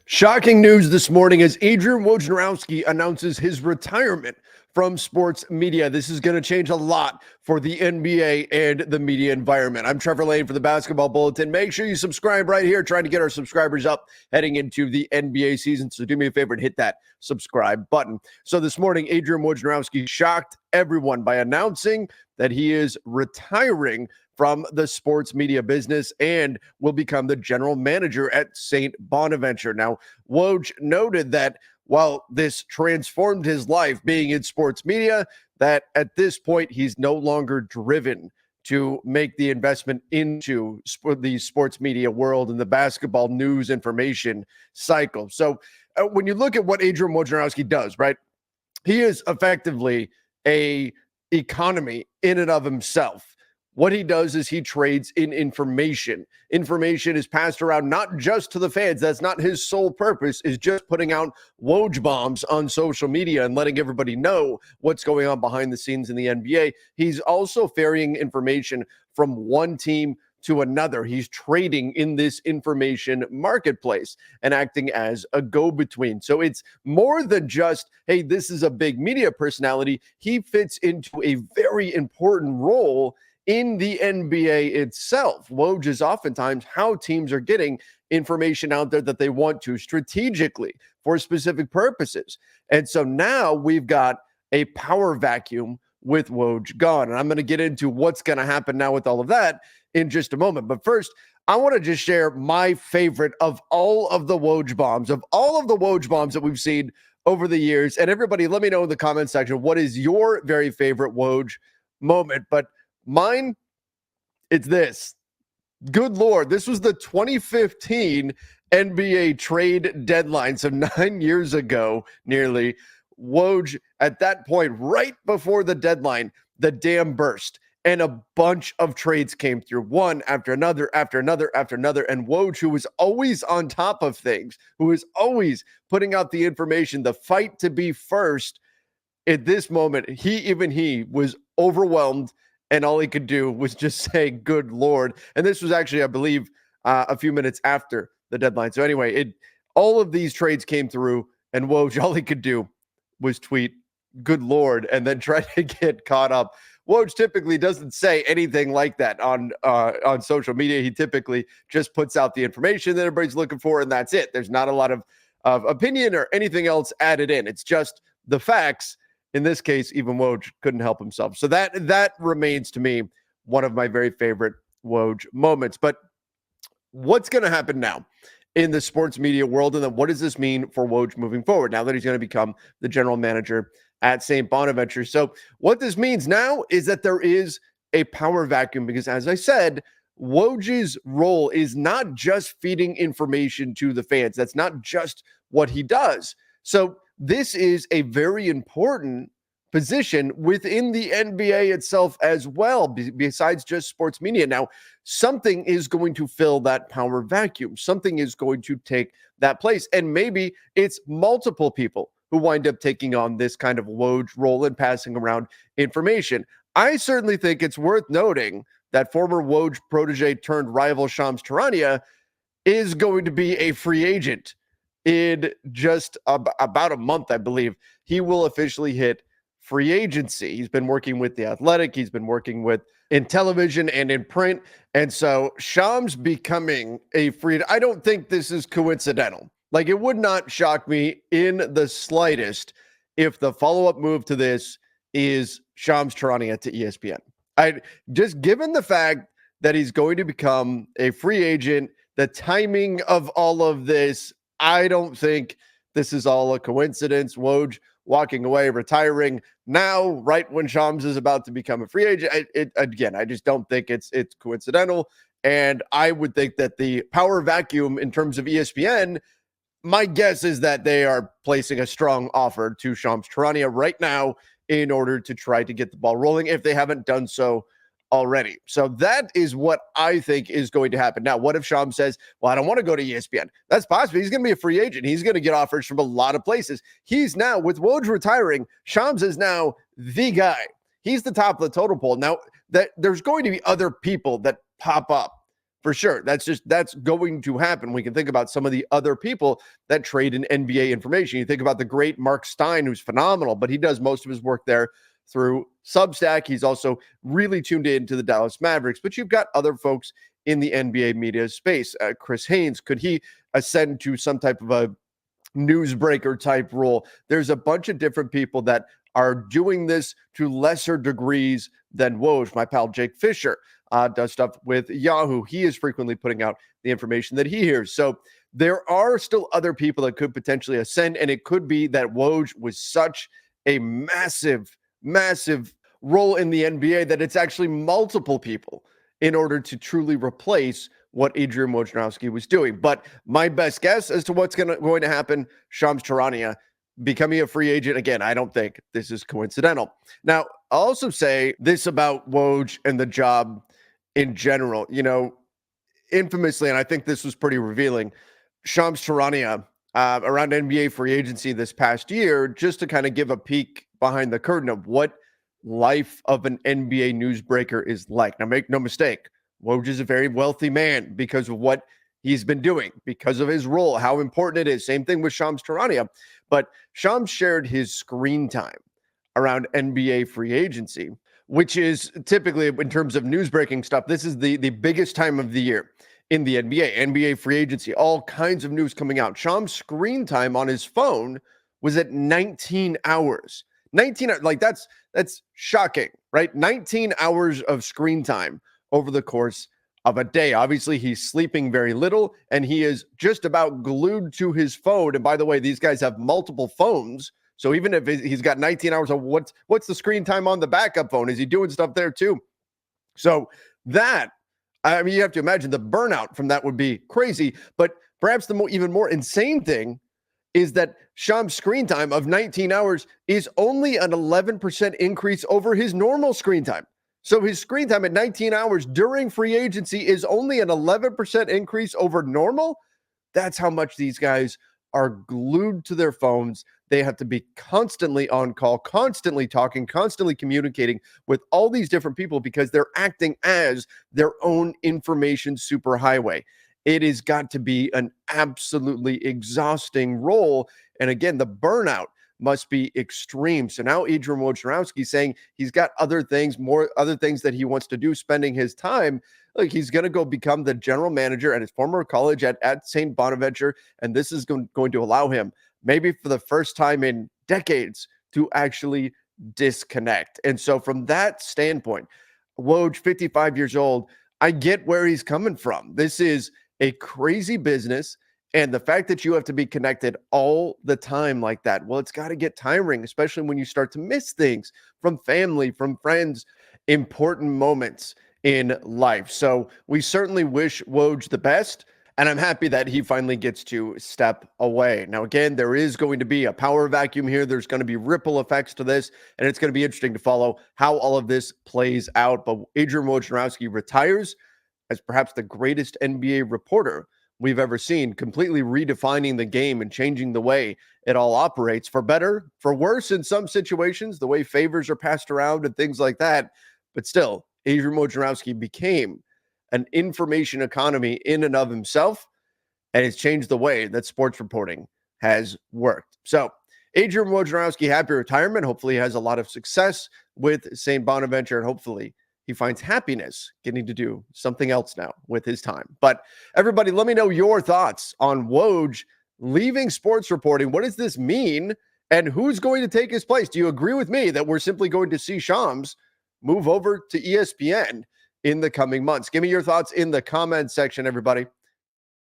Shocking news this morning as Adrian Wojnarowski announces his retirement from sports media. This is going to change a lot for the NBA and the media environment. I'm Trevor Lane for the Basketball Bulletin. Make sure you subscribe right here, trying to get our subscribers up heading into the NBA season. So do me a favor and hit that subscribe button. So this morning, Adrian Wojnarowski shocked everyone by announcing that he is retiring from the sports media business and will become the general manager at St. Bonaventure. Now, Woj noted that while this transformed his life being in sports media, that at this point he's no longer driven to make the investment into the sports media world and the basketball news information cycle. So when you look at what Adrian Wojnarowski does, right, he is effectively a economy in and of himself. What he does is he trades in information. Information is passed around not just to the fans. That's not his sole purpose, is just putting out Woj bombs on social media and letting everybody know what's going on behind the scenes in the NBA. He's also ferrying information from one team to another. He's trading in this information marketplace and acting as a go-between. So it's more than just, hey, this is a big media personality. He fits into a very important role in the NBA itself. Woj is oftentimes how teams are getting information out there that they want to strategically for specific purposes. And so now we've got a power vacuum with Woj gone. And I'm going to get into what's going to happen now with all of that in just a moment. But first, I want to just share my favorite of all of the Woj bombs, that we've seen over the years. And everybody, let me know in the comment section, what is your very favorite Woj moment? But mine, it's this. Good Lord, this was the 2015 NBA trade deadline, so 9 years ago, nearly. Woj, at that point, right before the deadline, the dam burst, and a bunch of trades came through, one after another, after another, after another. And Woj, who was always on top of things, who was always putting out the information, the fight to be first, at this moment, he was overwhelmed. And all he could do was just say, good Lord. And this was actually, I believe, a few minutes after the deadline. So anyway, all of these trades came through, and Woj, all he could do was tweet, good Lord, and then try to get caught up. Woj typically doesn't say anything like that on social media. He typically just puts out the information that everybody's looking for, and that's it. There's not a lot of opinion or anything else added in. It's just the facts. In this case, even Woj couldn't help himself. So that remains to me one of my very favorite Woj moments. But what's going to happen now in the sports media world? And then what does this mean for Woj moving forward now that he's going to become the general manager at St. Bonaventure? So what this means now is that there is a power vacuum because, as I said, Woj's role is not just feeding information to the fans. That's not just what he does. So this is a very important position within the NBA itself as well, besides just sports media. Now, something is going to fill that power vacuum. Something is going to take that place. And maybe it's multiple people who wind up taking on this kind of Woj role and passing around information. I certainly think it's worth noting that former Woj protege turned rival Shams Charania is going to be a free agent. In just about a month, I believe, he will officially hit free agency. He's been working with The Athletic. He's been working in television and in print. And so Shams becoming a free, I don't think this is coincidental. Like, it would not shock me in the slightest if the follow-up move to this is Shams Charania to ESPN. Just given the fact that he's going to become a free agent, the timing of all of this, I don't think this is all a coincidence. Woj walking away, retiring now, right when Shams is about to become a free agent. I just don't think it's coincidental. And I would think that the power vacuum in terms of ESPN, my guess is that they are placing a strong offer to Shams Charania right now in order to try to get the ball rolling if they haven't done so already. So that is what I think is going to happen. Now, what if Shams says, well, I don't want to go to ESPN? That's possible. He's going to be a free agent. He's going to get offers from a lot of places. He's now, with Woj retiring, Shams is now the guy. He's the top of the totem pole. Now, that there's going to be other people that pop up for sure. That's going to happen. We can think about some of the other people that trade in NBA information. You think about the great Mark Stein, who's phenomenal, but he does most of his work there through Substack. He's also really tuned in to the Dallas Mavericks, but you've got other folks in the NBA media space. Chris Haynes, could he ascend to some type of a newsbreaker type role? There's a bunch of different people that are doing this to lesser degrees than Woj. My pal Jake Fisher does stuff with Yahoo. He is frequently putting out the information that he hears. So there are still other people that could potentially ascend, and it could be that Woj was such a massive role in the NBA that it's actually multiple people in order to truly replace what Adrian Wojnarowski was doing. But my best guess as to what's going to happen, Shams Charania becoming a free agent. Again, I don't think this is coincidental. Now, I'll also say this about Woj and the job in general. You know, infamously, and I think this was pretty revealing, Shams Charania around NBA free agency this past year, just to kind of give a peek behind the curtain of what life of an NBA newsbreaker is like. Now, make no mistake, Woj is a very wealthy man because of what he's been doing, because of his role, how important it is. Same thing with Shams Charania. But Shams shared his screen time around NBA free agency, which is typically, in terms of newsbreaking stuff, this is the biggest time of the year in the NBA free agency, all kinds of news coming out. Shams' screen time on his phone was at 19 hours. 19, like that's shocking, right? 19 hours of screen time over the course of a day. Obviously, he's sleeping very little, and he is just about glued to his phone. And by the way, these guys have multiple phones. So even if he's got 19 hours of what's the screen time on the backup phone? Is he doing stuff there too? So that, I mean, you have to imagine the burnout from that would be crazy. But perhaps the even more insane thing is that Shams' screen time of 19 hours is only an 11% increase over his normal screen time. So his screen time at 19 hours during free agency is only an 11% increase over normal. That's how much these guys are glued to their phones. They have to be constantly on call, constantly talking, constantly communicating with all these different people because they're acting as their own information superhighway. It has got to be an absolutely exhausting role. And again, the burnout must be extreme. So now Adrian Wojnarowski saying he's got other things that he wants to do, spending his time. Like he's going to go become the general manager at his former college at St. Bonaventure. And this is going to allow him, maybe for the first time in decades, to actually disconnect. And so from that standpoint, Woj, 55 years old, I get where he's coming from. This is a crazy business. And the fact that you have to be connected all the time like that, well, it's got to get tiring, especially when you start to miss things from family, from friends, important moments in life. So we certainly wish Woj the best. And I'm happy that he finally gets to step away. Now, again, there is going to be a power vacuum here. There's going to be ripple effects to this. And it's going to be interesting to follow how all of this plays out. But Adrian Wojnarowski retires as perhaps the greatest NBA reporter we've ever seen, completely redefining the game and changing the way it all operates, for better, for worse in some situations, the way favors are passed around and things like that. But still, Adrian Wojnarowski became an information economy in and of himself, and it's changed the way that sports reporting has worked. So Adrian Wojnarowski, happy retirement. Hopefully he has a lot of success with St. Bonaventure, and hopefully he finds happiness getting to do something else now with his time. But everybody, let me know your thoughts on Woj leaving sports reporting. What does this mean? And who's going to take his place? Do you agree with me that we're simply going to see Shams move over to ESPN in the coming months? Give me your thoughts in the comments section, everybody.